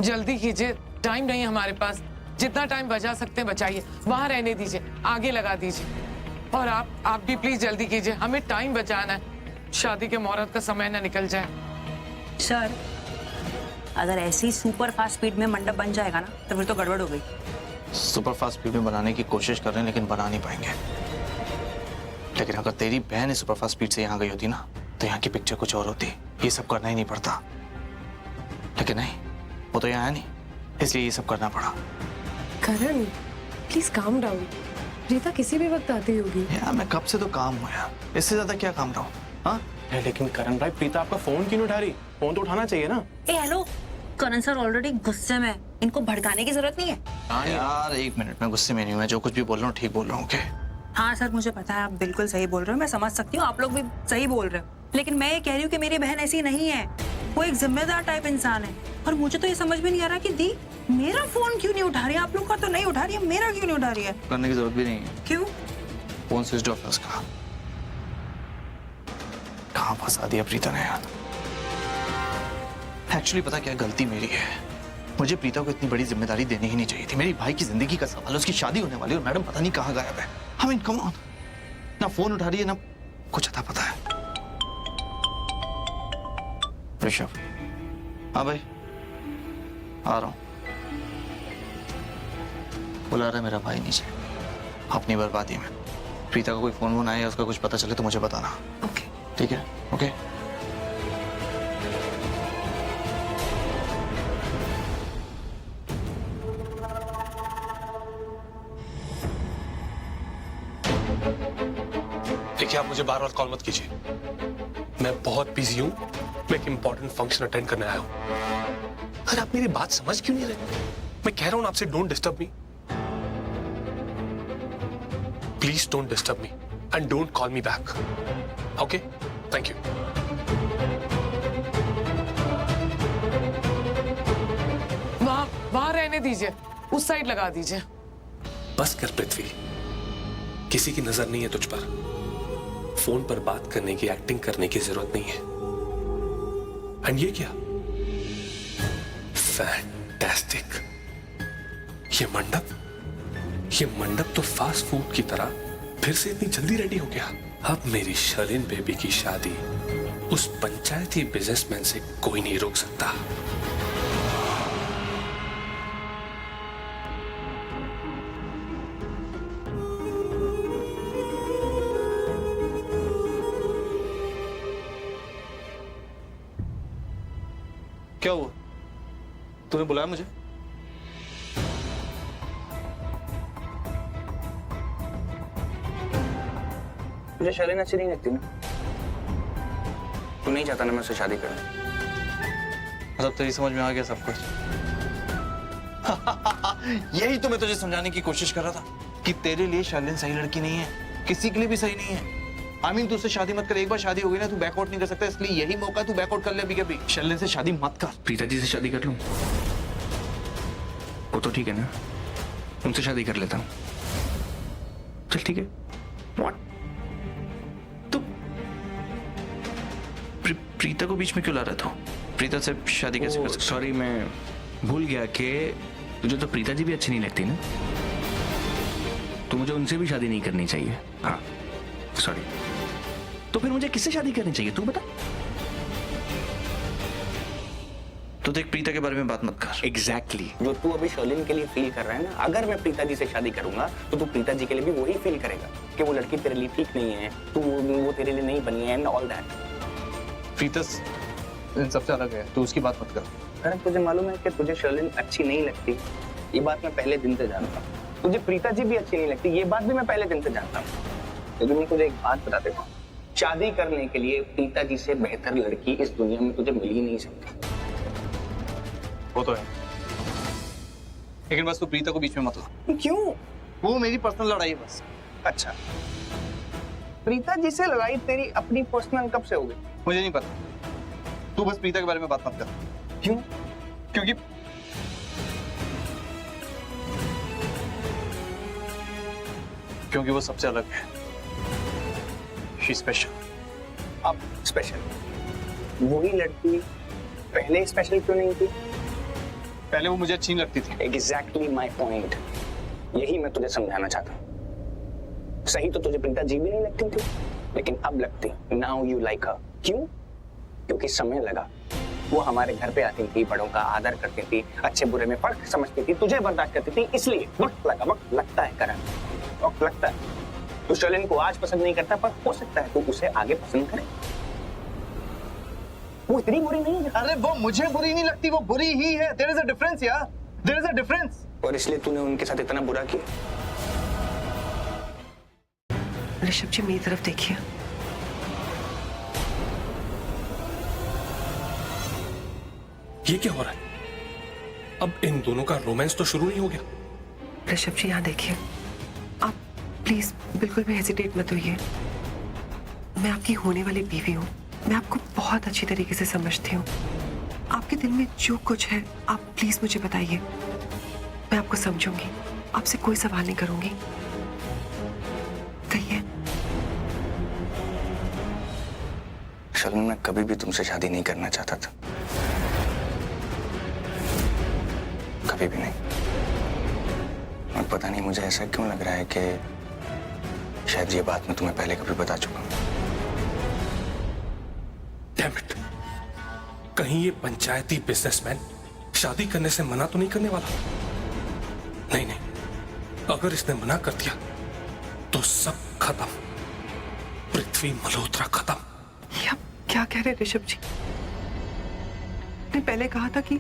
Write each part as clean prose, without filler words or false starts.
जल्दी कीजिए, टाइम नहीं है हमारे पास। जितना टाइम बचा सकते हैं बचाइए, वहां रहने दीजिए, आगे लगा दीजिए। और आप भी प्लीज जल्दी कीजिए, हमें टाइम बचाना है, शादी के मुहूर्त का समय ना निकल जाए। सर, अगर ऐसी सुपर फास्ट स्पीड में मंडप बन जाएगा ना तो फिर तो गड़बड़ हो गई। सुपर फास्ट स्पीड में बनाने की कोशिश कर रहे हैं लेकिन बना नहीं पाएंगे। लेकिन अगर तेरी बहन इस सुपर फास्ट स्पीड से यहाँ गई होती ना तो यहाँ की पिक्चर कुछ और होती। ये सब करना ही नहीं पड़ता, लेकिन नहीं, वो तो यहाँ है नहीं, इसलिए ये सब करना पड़ा। करण, प्लीज काम डाउन। रीता किसी भी वक्त आती होगी। यार मैं कब से तो काम हूँ यार, इससे ज्यादा क्या काम रहा हूँ? हाँ लेकिन करण भाई, प्रीता आपका फोन क्यों नहीं उठा रही? फोन तो उठाना चाहिए ना। हेलो, करण सर ऑलरेडी गुस्से में, इनको भड़काने की जरूरत नहीं है। हाँ यार, एक मिनट, मैं गुस्से में नहीं हूँ, मैं जो कुछ भी बोल रहा हूँ ठीक बोल रहा हूँ। हाँ सर, मुझे पता है आप बिल्कुल सही बोल रहे हो, मैं समझ सकती हूँ, आप लोग भी सही बोल रहे हो। लेकिन मैं ये कह रही हूँ कि मेरी बहन ऐसी नहीं है, वो एक जिम्मेदार टाइप इंसान है। और मुझे तो ये समझ में नहीं आ रहा कि दी मेरा फोन क्यों नहीं उठा रही है। आप लोग का तो नहीं उठा रही है, मेरा क्यों नहीं उठा रही है? करने की जरूरत भी नहीं है। क्यों? फोन स्विच ऑफ है उसका। कहाँ फंसा दिया प्रीता ने यार। एक्चुअली पता क्या, गलती मेरी है। मुझे प्रीता को इतनी बड़ी जिम्मेदारी देनी ही नहीं चाहिए थी। मेरी भाई की जिंदगी का सवाल है, उसकी शादी होने वाली है और मैडम पता नहीं कहाँ गायब है। I mean, come on, ना फोन उठा रही है ना कुछ अता पता है। ऋषभ, हाँ भाई आ रहा हूँ। बुला रहा है मेरा भाई नीचे, अपनी बर्बादी में। प्रीता का कोई फोन वोन आया या उसका कुछ पता चले तो मुझे बताना। ओके ठीक है? ओके। देखिए, आप मुझे बार बार कॉल मत कीजिए, मैं बहुत बिजी हूँ, मैं एक इंपॉर्टेंट फंक्शन अटेंड करने आया हूँ। अरे आप मेरी बात समझ क्यों नहीं रहे? मैं कह रहा हूँ आपसे, don't disturb me, please don't disturb me and don't call me back. Okay, thank you. वहां रहने दीजिए, उस साइड लगा दीजिए। बस कर पृथ्वी, किसी की नजर नहीं है तुझ पर। फोन पर बात करने की, एक्टिंग करने की जरूरत नहीं है। एंड ये क्या? फैंटास्टिक। ये मंडप तो फास्ट फूड की तरह फिर से इतनी जल्दी रेडी हो गया। अब मेरी शर्लिन बेबी की शादी उस पंचायती बिजनेसमैन से कोई नहीं रोक सकता। क्या हुआ? तूने बुलाया मुझे? मुझे शर्लिन अच्छी नहीं लगती ना। तू नहीं चाहता ना मैं उससे शादी करूं? मतलब तेरी समझ में आ गया सब कुछ। यही तो मैं तुझे समझाने की कोशिश कर रहा था कि तेरे लिए शर्लिन सही लड़की नहीं है, किसी के लिए भी सही नहीं है। आमीन, तू उससे शादी मत कर। एक बार शादी हो गई ना, तू बैकआउट नहीं कर सकता, इसलिए यही मौका तू बैकआउट कर ले अभी कभी। शर्लिन से शादी मत कर। प्रीता जी से शादी कर लूं? वो तो ठीक है ना, उनसे शादी कर लेता हूं। चल ठीक है। व्हाट? तो प्रीता को बीच में क्यों ला रहा था? प्रीता से शादी कैसे कर सकता? सॉरी, मैं भूल गया कि तुझे तो प्रीता जी भी अच्छी नहीं लगती ना, तो मुझे उनसे भी शादी नहीं करनी चाहिए। हाँ सॉरी। तो फिर मुझे किससे शादी करनी चाहिए, तू बता। तो देख, प्रीता के बारे में बात मत कर। एग्जैक्टली जो तू अभी शर्लिन के लिए फील कर रहा है ना, अगर मैं प्रीता जी से शादी करूंगा तो तू प्रीता जी के लिए भी वही फील करेगा कि वो लड़की तेरे लिए ठीक नहीं है, तू वो तेरे लिए नहीं बनी है एंड ऑल दैट। प्रीता इन सबसे अलग है, तू उसकी बात मत कर। अरे तुझे मालूम है कि तुझे शर्लिन अच्छी नहीं लगती, ये बात मैं पहले दिन से जानता हूँ। तुझे प्रीता जी भी अच्छी नहीं लगती, ये बात भी मैं पहले दिन से जानता हूँ। लेकिन मैं तुझे एक बात बता देता हूँ, शादी करने के लिए प्रीता जी से बेहतर लड़की इस दुनिया में तुझे मिल ही नहीं सकती। वो तो है, लेकिन बस तू प्रीता को बीच में मत ला। क्यों? वो मेरी पर्सनल लड़ाई है बस। अच्छा, प्रीता जी से लड़ाई तेरी अपनी पर्सनल कब से हो गई? मुझे नहीं पता, तू बस प्रीता के बारे में बात मत कर। क्यों? क्योंकि वो सबसे अलग है। She special. अब स्पेशल वही लड़की पहले स्पेशल क्यों नहीं थी? पहले वो मुझे अच्छी नहीं लगती थी। एग्जैक्टली माई पॉइंट, यही मैं तुझे समझाना चाहता हूँ। सही तो तुझे प्रीता जी भी नहीं लगती थी, लेकिन अब लगती। नाउ यू लाइक हर। क्यों? क्योंकि समय लगा। वो हमारे घर पे आती थी, बड़ों का आदर करती थी, अच्छे बुरे में फर्क समझती थी, तुझे बर्दाश्त करती थी, इसलिए वक्त लगा। वक्त लगता है करण, वक्त लगता है। तू शर्लिन को आज पसंद नहीं करता, पर हो सकता है तू उसे आगे पसंद करे। वो इतनी बुरी नहीं है। अरे वो मुझे बुरी नहीं लगती, वो बुरी ही है। देयर इज अ डिफरेंस यार, देयर इज अ डिफरेंस। और इसलिए तूने उनके साथ इतना बुरा किया। ऋषभ जी मेरी तरफ देखिए। ये क्या हो रहा है? अब इन दोनों का रोमांस तो शुरू नहीं हो गया? ऋषभ जी यहाँ देखिए, आप प्लीज बिल्कुल भी हेजिटेट मत होइए। मैं आपकी होने वाली बीवी हूँ, मैं आपको बहुत अच्छी तरीके से समझती हूँ। आपके दिल में जो कुछ है आप प्लीज मुझे बताइए, मैं आपको समझूंगी, आपसे कोई सवाल नहीं करूंगी। कहिए। शर्लिन, मैं कभी भी तुमसे शादी नहीं करना चाहता था, कभी भी नहीं। और पता नहीं मुझे ऐसा क्यों लग रहा है कि शायद ये बात मैं तुम्हें पहले कभी बता चुका हूं। Damn it! कहीं ये पंचायती बिजनेसमैन शादी करने से मना तो नहीं करने वाला? नहीं नहीं, अगर इसने मना कर दिया तो सब खत्म। पृथ्वी मल्होत्रा खत्म। ये आप क्या कह रहे हैं ऋषभ जी? मैंने पहले कहा था कि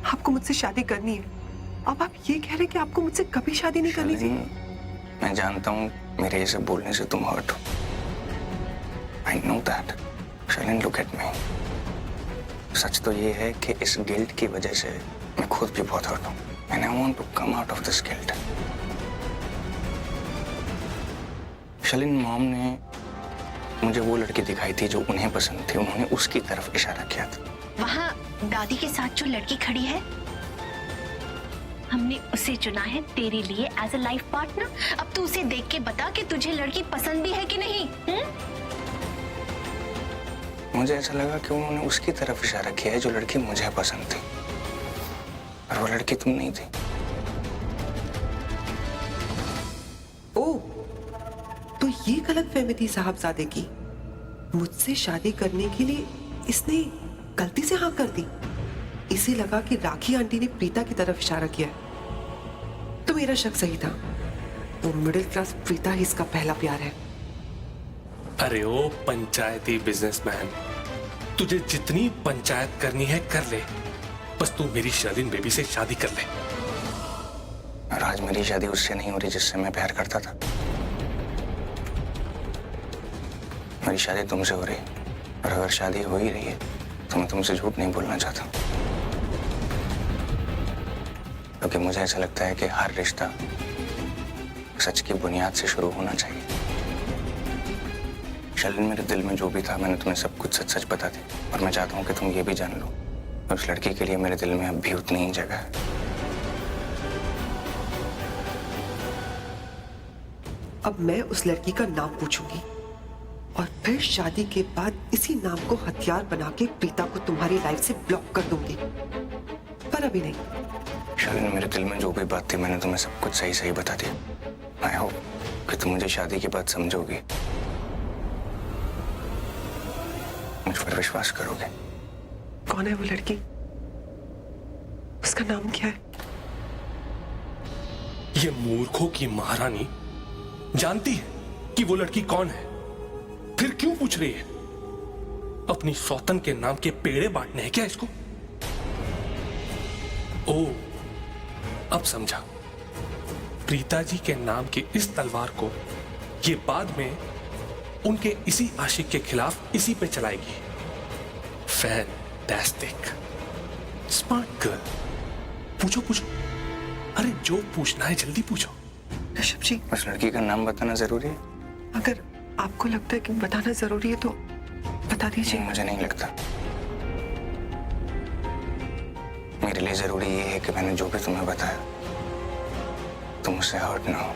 आपको मुझसे शादी करनी है, अब आप ये कह रहे हैं कि आपको मुझसे कभी शादी नहीं करनी थी? मैं जानता हूं मेरे ये सब बोलने से तुम हर्ट हो। I know that. Sherlyn, look at me. सच तो ये है कि इस गिल्ट की वजह से मैं खुद भी बहुत हर्ट हूं, and I want to come out of this guilt. Sherlyn, mom ने मुझे वो लड़की दिखाई थी जो उन्हें पसंद थी, उन्होंने उसकी तरफ इशारा किया था। वहाँ दादी के साथ जो लड़की खड़ी है, हमने उसे चुना है तेरे लिए एज अ लाइफ पार्टनर। अब तू उसे देख के बता कि तुझे लड़की पसंद भी है कि नहीं। मुझे ऐसा लगा कि उन्होंने उसकी तरफ इशारा किया है जो लड़की मुझे पसंद थी, और वो लड़की तुम नहीं थी। ओह, तो ये गलतफहमी थी साहबजादे की। मुझसे शादी करने के लिए इसने गलती से हाँ कर दी। इसे लगा कि राखी आंटी ने प्रीता की तरफ इशारा किया है, तो मेरा शक सही था। वो मिडिल क्लास प्रीता ही इसका पहला प्यार है। अरे ओ पंचायती बिजनेसमैन, तुझे जितनी पंचायत करनी है कर ले, बस तू मेरी शर्लिन बेबी से शादी कर ले। और आज मेरी शादी उससे नहीं हो रही जिससे मैं प्यार करता था। मेरी शादी तुमसे हो रही है, और अगर शादी हो ही रही है तो मैं तुमसे झूठ नहीं बोलना चाहता, क्योंकि मुझे ऐसा लगता है कि हर रिश्ता सच की बुनियाद से शुरू होना चाहिए। शर्लिन, मेरे दिल में जो भी था मैंने तुम्हें सब कुछ सच सच बता दी, और मैं चाहता हूँ कि तुम ये भी जान लो कि उस लड़की के लिए मेरे दिल में अब भी उतनी ही जगह है। अब मैं उस लड़की का नाम पूछूंगी और फिर शादी के बाद इसी नाम को हथियार बना के प्रीता को तुम्हारी लाइफ से ब्लॉक कर दूंगी, पर अभी नहीं। शर्लिन, मेरे दिल में जो भी बात थी मैंने तुम्हें सब कुछ सही सही बता दिया। आई होप कि तुम मुझे शादी के बाद समझोगी, मुझ पर विश्वास करोगे। कौन है वो लड़की? उसका नाम क्या है? ये मूर्खों की महारानी जानती है कि वो लड़की कौन है, फिर क्यों पूछ रही है? अपनी सौतन के नाम के पेड़े बांटने हैं क्या इसको? ओ, अब समझा। प्रीता जी के नाम की इस तलवार को ये बाद में उनके इसी आशिक के खिलाफ इसी पे चलाएगी। Fantastic, smart girl. पूछो पूछो, अरे जो पूछना है जल्दी पूछो। ऋषभ जी, उस लड़की का नाम बताना जरूरी है? अगर आपको लगता है कि बताना जरूरी है तो बता दीजिए। मुझे नहीं लगता। मेरे लिए जरूरी ये है कि मैंने जो भी तुम्हें बताया तुम मुझसे हर्ट ना हो,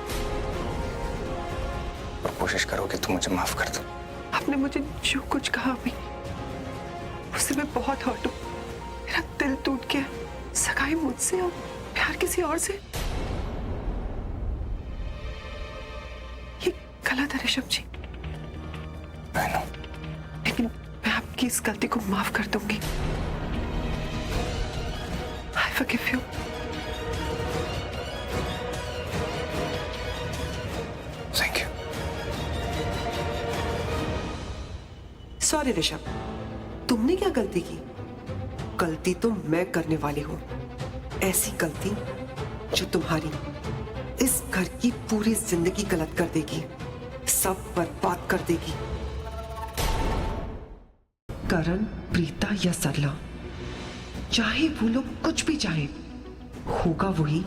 और कोशिश करो कि तुम मुझे माफ कर दो। आपने मुझे जो कुछ कहा अभी उससे मैं बहुत हर्ट हूँ। मेरा दिल टूट गया। सगाई मुझसे और प्यार किसी और से, ये गलत है ऋषभ जी। लेकिन मैं आपकी इस गलती को माफ कर दूंगी। I forgive you. Thank you. Sorry Rishabh, तुमने क्या गलती की? गलती तो मैं करने वाली हूं, ऐसी गलती जो तुम्हारी इस घर की पूरी जिंदगी गलत कर देगी, सब बर्बाद कर देगी। करण, प्रीता या सरला, चाहे वो लोग कुछ भी चाहे, होगा वही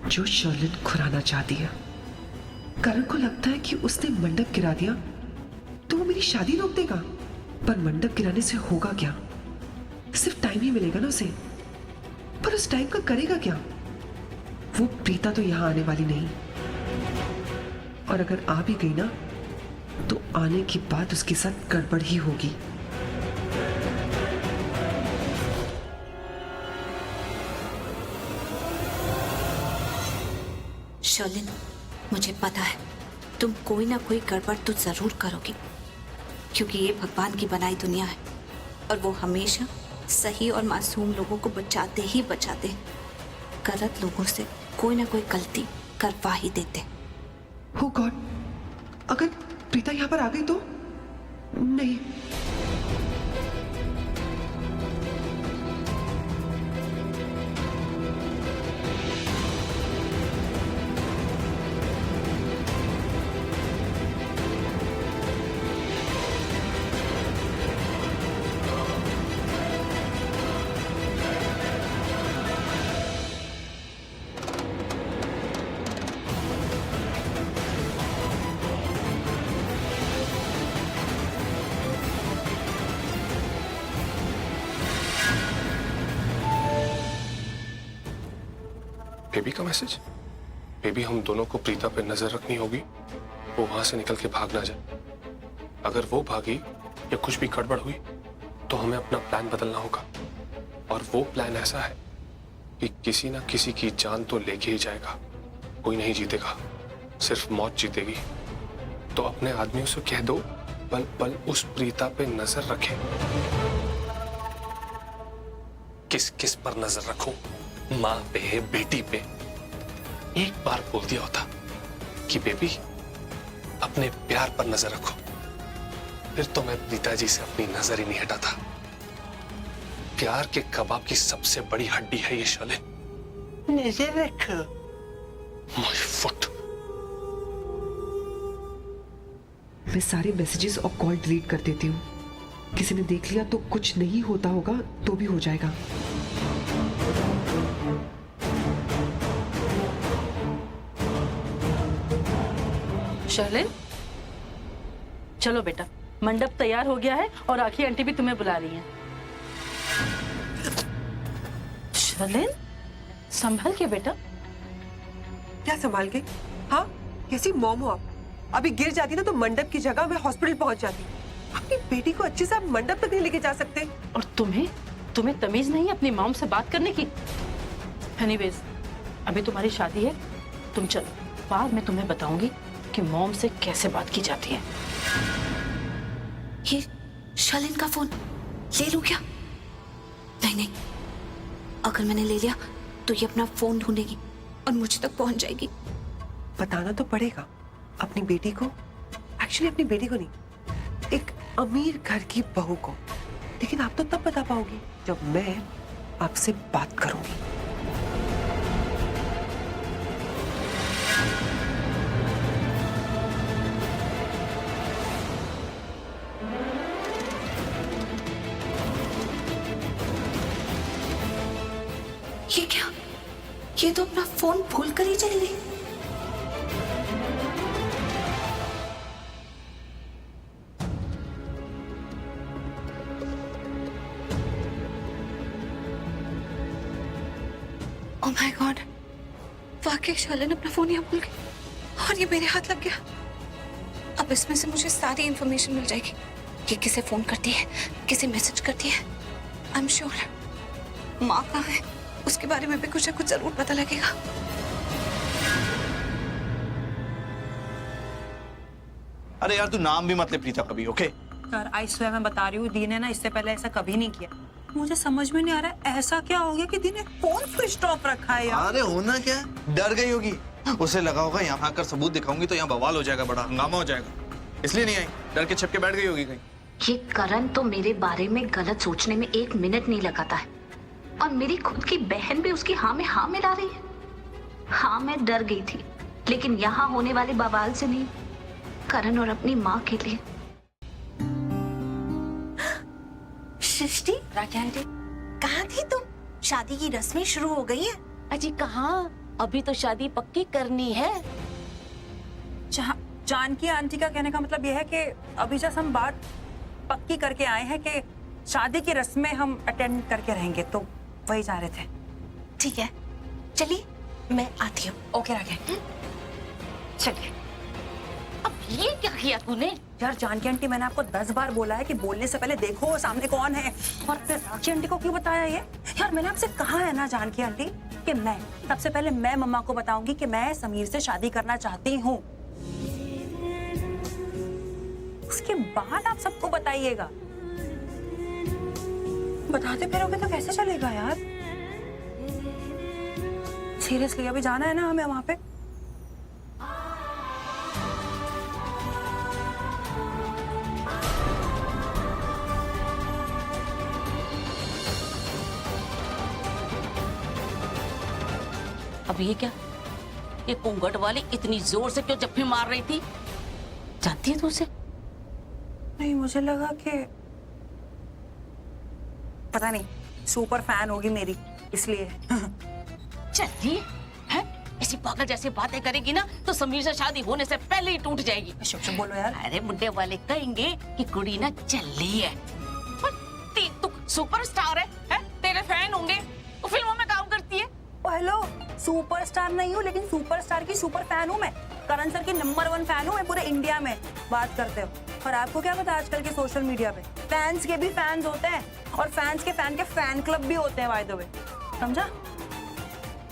जो शर्लिन खुराना चाहती है। करण को लगता है कि उसने मंडप गिरा दिया तो वो मेरी शादी रोक देगा, पर मंडप गिराने से होगा क्या? सिर्फ टाइम ही मिलेगा ना उसे, पर उस टाइम का करेगा क्या? वो प्रीता तो यहां आने वाली नहीं, और अगर आ भी गई ना तो आने के बाद उसके साथ गड़बड़ ही होगी। शर्लिन, मुझे पता है तुम कोई ना कोई गड़बड़ तो जरूर करोगी, क्योंकि ये भगवान की बनाई दुनिया है और वो हमेशा सही और मासूम लोगों को बचाते ही बचाते हैं। गलत लोगों से कोई ना कोई गलती करवा ही देते। Oh God, अगर प्रीता यहाँ पर आ गई तो? नहीं, बेबी का मैसेज? बेबी, हम दोनों को प्रीता पे नजर रखनी होगी, वो वहां से निकल के भाग ना जाए। अगर वो भागी या कुछ भी गड़बड़ हुई तो हमें अपना प्लान बदलना होगा, और वो प्लान ऐसा है कि किसी ना किसी की जान तो लेके ही जाएगा। कोई नहीं जीतेगा, सिर्फ मौत जीतेगी। तो अपने आदमियों से कह दो पल पल उस प्रीता पे नजर रखें। किस किस पर नजर रखूं? माँ पे, बेटी पे? एक बार बोल दिया होता कि बेबी अपने प्यार पर नजर रखो, फिर तो मैं प्रीता जी से अपनी नजर ही नहीं हटाता। प्यार के कबाब की सबसे बड़ी हड्डी है ये शर्लिन। नजर रखो। My foot. मैं सारे मैसेजेस और कॉल डिलीट कर देती हूँ। किसी ने देख लिया तो कुछ नहीं होता होगा तो भी हो जाएगा। शर्लिन, चलो बेटा, मंडप तैयार हो गया है और आखी आंटी भी तुम्हें बुला रही हैं। शर्लिन, संभल के बेटा। क्या संभाल के? हाँ, कैसी मॉम हो आप? अभी गिर जाती ना तो मंडप की जगह मैं हॉस्पिटल पहुंच जाती। अपनी बेटी को अच्छे से आप मंडप तक नहीं लेके जा सकते। और तुम्हें तमीज नहीं अपनी मॉम से बात करने की? एनीवेज, अभी तुम्हारी शादी है, तुम चलो, बाद में तुम्हें बताऊंगी कि मॉम से कैसे बात की जाती है। ये शर्लिन का फोन ले लूं क्या? नहीं, अगर मैंने ले लिया तो ये अपना फोन ढूंढेगी और मुझ तक पहुंच जाएगी। बताना तो पड़ेगा अपनी बेटी को, एक्चुअली अपनी बेटी को नहीं, एक अमीर घर की बहू को। लेकिन आप तो तब बता पाओगी जब मैं आपसे बात करूंगी। ये क्या? ये तो अपना फोन भूल कर ही चली गई। ओह माय गॉड, वाकई शर्लिन अपना फोन यहाँ भूल गई और ये मेरे हाथ लग गया। अब इसमें से मुझे सारी इंफॉर्मेशन मिल जाएगी, ये किसे फोन करती है, किसे मैसेज करती है। आई एम श्योर माँ कहाँ है, उसके बारे में भी कुछ ना कुछ जरूर पता लगेगा। अरे यार तू नाम भी मत ले प्रीता कभी, ओके? यार आई स्वेयर मैं बता रही हूँ, दी ने ना इससे पहले ऐसा कभी नहीं किया। मुझे समझ में नहीं आ रहा है ऐसा क्या हो गया कि दी ने फोन स्विच ऑफ रखा है यार। अरे होना क्या, डर गई होगी। उसे लगा होगा यहाँ आकर सबूत दिखाऊंगी तो यहाँ बवाल हो जाएगा, बड़ा हंगामा हो जाएगा, इसलिए नहीं आई। डर के छिपके बैठ गई होगी कहीं। ये करण तो मेरे बारे में गलत सोचने में 1 मिनट नहीं लगाता है, और मेरी खुद की बहन भी उसकी हाँ में हाँ मिला रही है। हाँ मैं डर गई थी, लेकिन यहाँ होने वाले बवाल से नहीं, करण और अपनी माँ के लिए। सृष्टि, राखी आंटी, कहाँ थी तुम? शादी की रस्में शुरू हो गई हैं। अजी कहाँ, अभी तो शादी पक्की करनी है। जानकी आंटी का कहने का मतलब यह है कि अभी जैसे हम बात पक्की करके आए हैं कि शादी की रस्में हम अटेंड करके रहेंगे, तो वही जा रहे थे। ठीक है, चलिए मैं आती हूँ। ओके राखी, चलिए। अब ये क्या किया तूने? यार जानकी आंटी, मैंने आपको 10 बार बोला है कि बोलने से पहले देखो सामने कौन है, और फिर राखी आंटी को क्यों बताया ये? यार मैंने आपसे कहा है ना जानकी आंटी कि मैं सबसे पहले मैं मम्मा को बताऊंगी कि मैं समीर से शादी करना चाहती हूँ, उसके बाद आप सबको बताइएगा। बताते फिरोगे तो कैसे चलेगा यार? सीरियसली अभी जाना है ना हमें वहां पे। अब ये क्या, ये घूंघट वाली इतनी जोर से क्यों जप्पी मार रही थी? जानती है तू उसे? नहीं, मुझे लगा कि पता नहीं सुपर फैन होगी मेरी, इसलिए। चलिए, हैं? ऐसी पागल जैसी बातें करेगी ना तो समीर से शादी होने से पहले ही टूट जाएगी। शुभ शुभ बोलो यार। अरे मुंडे वाले कहेंगे कि कुड़ी ना चली है, तू सुपरस्टार है? तेरे फैन होंगे, वो फिल्मों में काम करती है। हेलो, सुपरस्टार नहीं हूँ, लेकिन सुपरस्टार की सुपर फैन हूँ मैं। करण सर की नंबर 1 फैन हूँ मैं पूरे इंडिया में। बात करते हो, और आपको क्या पता आजकल के सोशल मीडिया पे फैंस के भी फैंस होते हैं, और फैंस के फैन क्लब भी होते हैं बाय द वे, समझा?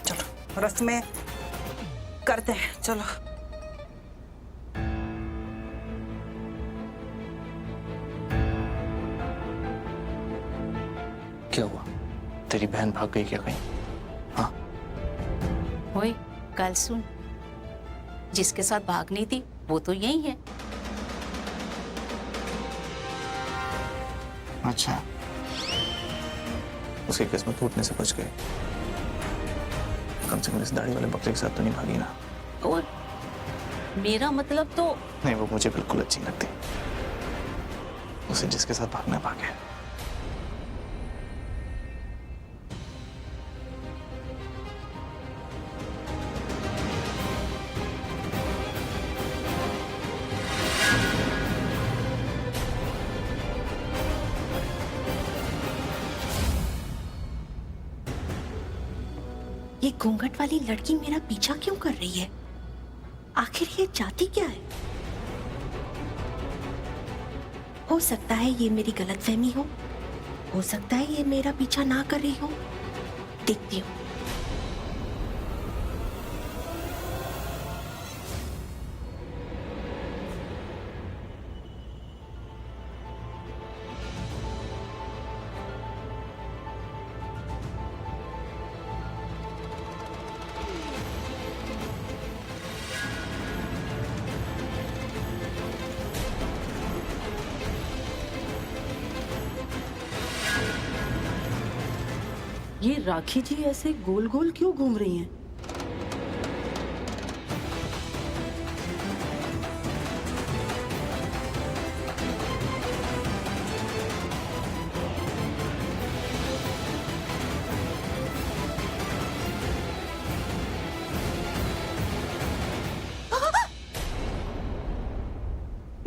चलो रस्में करते हैं, चलो। क्या हुआ, तेरी बहन भाग गई क्या कहीं? हाँ ओए, कल सुन, जिसके साथ भागनी थी वो तो यही है। अच्छा, उसकी किस्मत टूटने से बच गए। कम से कम इस दाढ़ी वाले बकरे के साथ तो नहीं भागी ना? और मेरा मतलब तो नहीं, वो मुझे बिल्कुल अच्छी लगती। उसे जिसके साथ भागना भागे। ये घूंघट वाली लड़की मेरा पीछा क्यों कर रही है? आखिर ये चाहती क्या है? हो सकता है ये मेरी गलतफहमी हो सकता है ये मेरा पीछा ना कर रही हो। देखती हूँ। ये राखी जी ऐसे गोल गोल क्यों घूम रही हैं?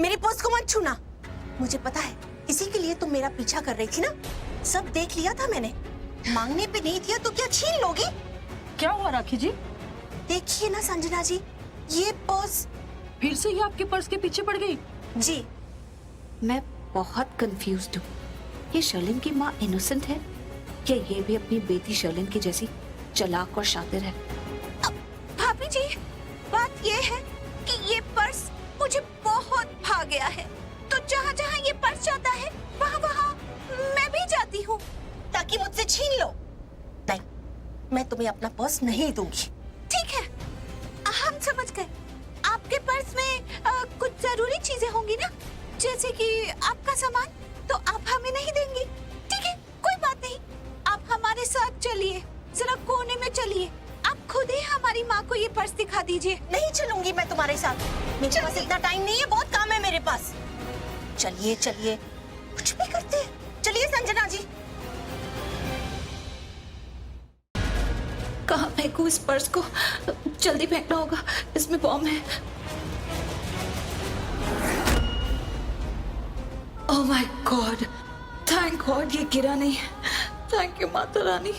मेरी पर्स को मत छूना। मुझे पता है इसी के लिए तुम मेरा पीछा कर रही थी ना। सब देख लिया था मैंने। मांगने पे नहीं दिया तो क्या छीन लोगी? क्या हुआ राखी जी? देखिए ना संजना जी, ये पर्स फिर से ये आपके पर्स के पीछे पड़ गई? जी, मैं बहुत कंफ्यूज्ड हूँ। ये शर्लिन की माँ इनोसेंट है या ये भी अपनी बेटी शर्लिन की जैसी चालाक और शातिर है। भाभी जी, बात ये है कि ये पर्स मुझे बहुत भा गया है, तो जहाँ जहाँ ये पर्स जाता है वहाँ वहाँ मैं भी जाती हूँ, ताकि मुझसे छीन लो। नहीं, मैं तुम्हें अपना पर्स नहीं दूंगी। ठीक है, हम समझ गए। आपके पर्स में कुछ जरूरी चीजें होंगी ना, जैसे कि आपका सामान, तो आप हमें नहीं देंगी। ठीक है, कोई बात नहीं, आप हमारे साथ चलिए, जरा कोने में चलिए। आप खुद ही हमारी माँ को ये पर्स दिखा दीजिए। नहीं चलूंगी मैं तुम्हारे साथ, मेरे पास इतना टाइम नहीं है, बहुत काम है मेरे पास। चलिए चलिए, कुछ भी करते हैं। चलिए संजना जी। कहाँ फेंकूं इस पर्स को? जल्दी फेंकना होगा, इसमें बॉम्ब है। Oh my God, thank God ये गिरा नहीं। Thank you Mata Rani.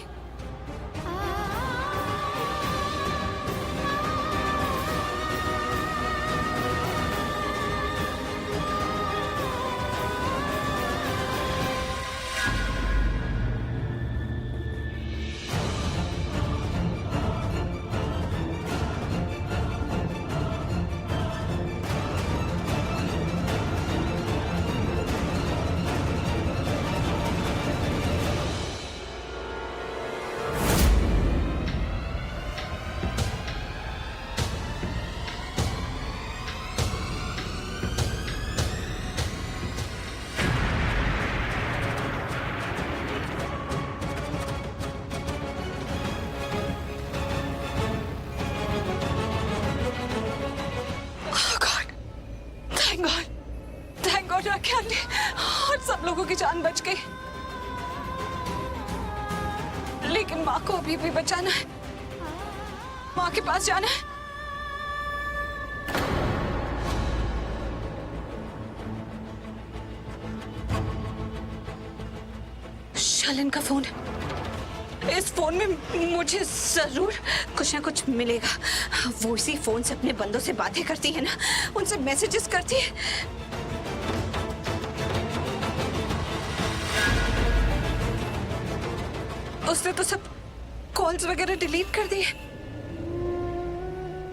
Thank God rakhi aunty और सब लोगों की जान बच गई। लेकिन माँ को अभी भी बचाना है, माँ के पास जाना है। शालिन का फोन है, इस फोन में मुझे जरूर कुछ ना कुछ मिलेगा। वो इसी फोन से अपने बंदों से बातें करती है ना, उनसे मैसेजेस करती है। उसने तो सब कॉल्स वगैरह डिलीट कर दिए,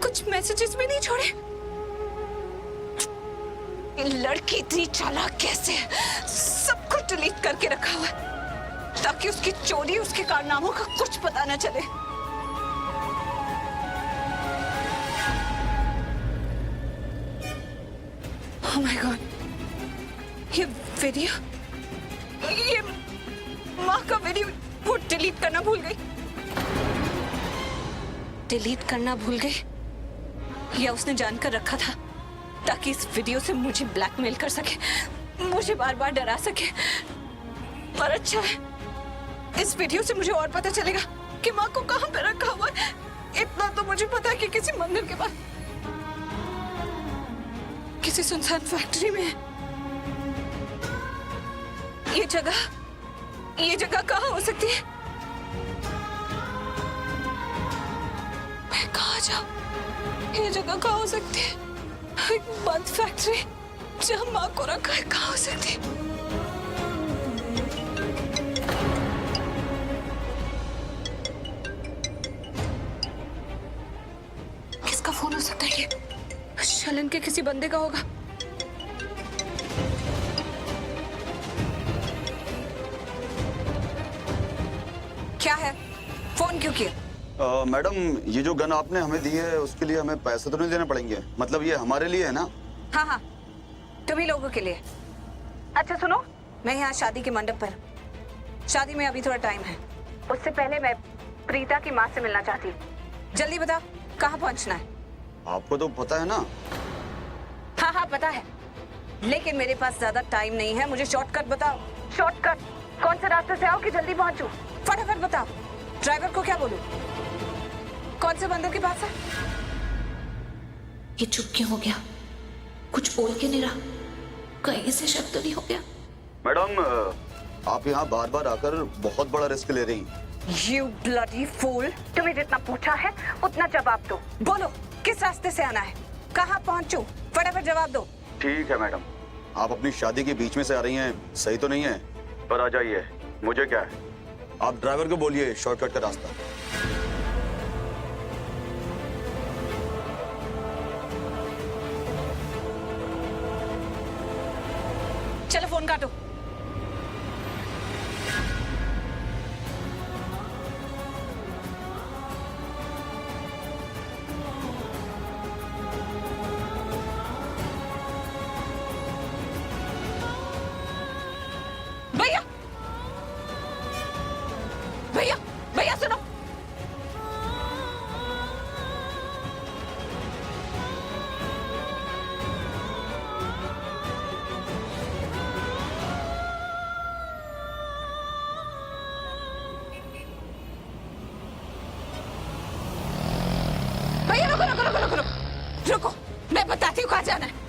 कुछ मैसेजेस भी नहीं छोड़े। ये लड़की इतनी चालाक कैसे है? सब कुछ डिलीट करके रखा हुआ है ताकि उसकी चोरी, उसके कारनामों का कुछ पता न चले। Oh my God, ये वीडियो, ये माँ का वीडियो वो डिलीट करना भूल गई। डिलीट करना भूल गई या उसने जानकर रखा था ताकि इस वीडियो से मुझे ब्लैकमेल कर सके, मुझे बार बार डरा सके। पर अच्छा है, इस वीडियो से मुझे और पता चलेगा कि माँ को कहाँ पे रखा हुआ है। इतना तो मुझे पता है कि किसी मंदिर के पास, किसी सुनसान फैक्ट्री में है। ये जगह कहाँ हो सकती है? मैं कहाँ जाऊँ? ये जगह कहाँ हो सकती है? एक बंद फैक्ट्री जहाँ माँ को रखा है, कहाँ हो सकती है? किसका फोन हो सकता है? ये शालिन के किसी बंदे का होगा। क्या है? फोन क्यों किया? मैडम, ये जो गन आपने हमें दी है उसके लिए हमें पैसे तो नहीं देने पड़ेंगे? मतलब ये हमारे लिए है ना? हाँ हाँ, तुम्ही लोगों के लिए। अच्छा सुनो, मैं यहाँ शादी के मंडप पर, शादी में अभी थोड़ा टाइम है, उससे पहले मैं प्रीता की माँ से मिलना चाहती हूँ। जल्दी बताओ कहाँ पहुँचना है? आपको तो पता है ना? हाँ हाँ पता है, लेकिन मेरे पास ज्यादा टाइम नहीं है। मुझे शॉर्टकट बताओ। शॉर्टकट कौन से रास्ते से आओ कि जल्दी पहुँचूं? फटाफट बताओ। ड्राइवर को क्या बोलूं? कौन से बंदर के पास है? ये चुप क्यों हो गया? कुछ बोल के नहीं रहा, कहीं से शक तो नहीं हो गया? मैडम, आप यहाँ बार बार आकर बहुत बड़ा रिस्क ले रही हैं। You bloody fool! तुम्हें जितना पूछा है उतना जवाब दो। बोलो किस रास्ते से आना है, कहाँ पहुँचूं? फटाफट जवाब दो। ठीक है मैडम, आप अपनी शादी के बीच में से आ रही हैं, सही तो नहीं है, पर आ जाइए, मुझे क्या है। आप ड्राइवर को बोलिए शॉर्टकट का रास्ता। चलो फोन काटो। भैया भैया भैया सुनो। भैया रुको रुको रुको रुको रुको, रुको मैं बताती हूँ कहाँ जाना है।